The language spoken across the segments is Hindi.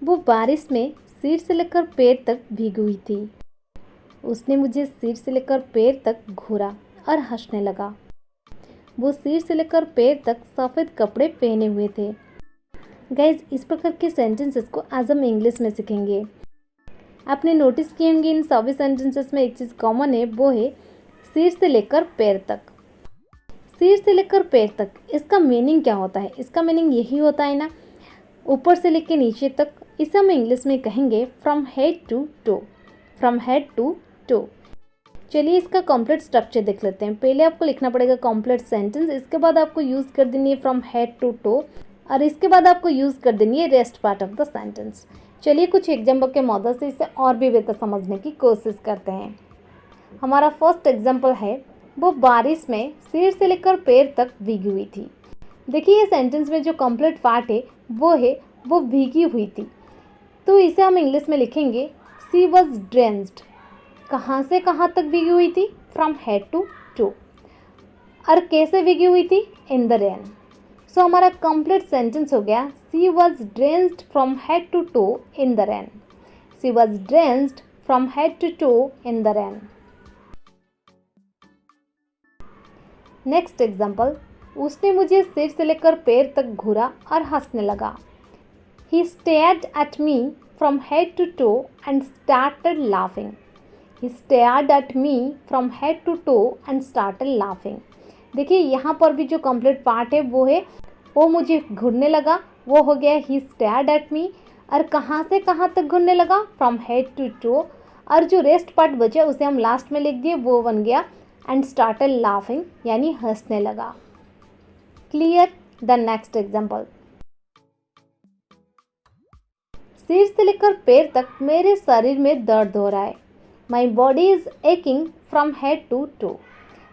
वो बारिश में सिर से लेकर पैर तक भीगी हुई थी। उसने मुझे सिर से लेकर पैर तक घूरा और हंसने लगा। वो सिर से लेकर पैर तक सफ़ेद कपड़े पहने हुए थे। गाइज, इस प्रकार के सेंटेंसेस को आज हम इंग्लिश में सीखेंगे। आपने नोटिस किए होंगे इन सभी सेंटेंसेस में एक चीज़ कॉमन है, वो है सिर से लेकर पैर तक। सिर से लेकर पैर तक, इसका मीनिंग क्या होता है? इसका मीनिंग यही होता है ना, ऊपर से लेकर नीचे तक। इसे हम इंग्लिश में कहेंगे from head to toe, from head to toe. चलिए इसका कॉम्प्लीट स्ट्रक्चर देख लेते हैं। पहले आपको लिखना पड़ेगा कॉम्प्लीट सेंटेंस, इसके बाद आपको यूज़ कर देनी है फ्रॉम हेड टू टो, और इसके बाद आपको यूज़ कर देनी है rest part of the sentence. चलिए कुछ एग्जाम्पल के मदद से इसे और भी बेहतर समझने की कोशिश करते हैं। हमारा फर्स्ट एग्जाम्पल है, वो बारिश में सिर से लेकर पैर तक भीगी हुई थी। देखिए ये सेंटेंस में जो कंप्लीट पार्ट है वो भीगी हुई थी, तो इसे हम इंग्लिश में लिखेंगे सी वॉज ड्रेंच्ड। कहाँ से कहाँ तक भीगी हुई थी? From head to toe. और कैसे भीगी हुई थी? इन द रेन। सो हमारा कंप्लीट सेंटेंस हो गया she was drenched from head to toe in the rain. She was drenched from head to toe in the rain. Next example, उसने मुझे सिर से लेकर पैर तक घूरा और हंसने लगा। He stared at me from head to toe and started laughing. He stared at me from head to toe and started laughing. देखिए यहाँ पर भी जो कंप्लीट पार्ट है वो मुझे घूरने लगा, वो हो गया he stared at me। और कहाँ से कहाँ तक घूरने लगा? from head to toe। और जो रेस्ट पार्ट बचा उसे हम लास्ट में लिख दिए, वो बन गया and started laughing, यानी हंसने लगा। क्लियर? द नेक्स्ट एग्जाम्पल, सिर से लेकर पैर तक मेरे शरीर में दर्द हो रहा है। My body is aching from head to toe.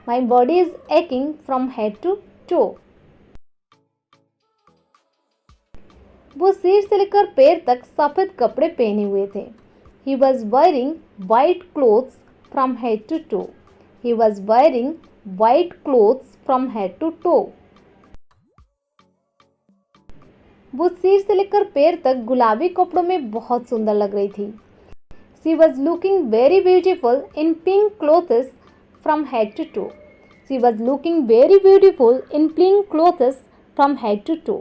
My body is aching from head to toe. वो सिर से लेकर पैर तक सफ़ेद कपड़े पहने हुए थे। He was wearing white clothes from head to toe. He was wearing white clothes from head to toe. वो सिर से लेकर पैर तक गुलाबी कपड़ों में बहुत सुंदर लग रही थी। She was looking very beautiful in pink clothes from head to toe. She was looking very beautiful in pink clothes from head to to.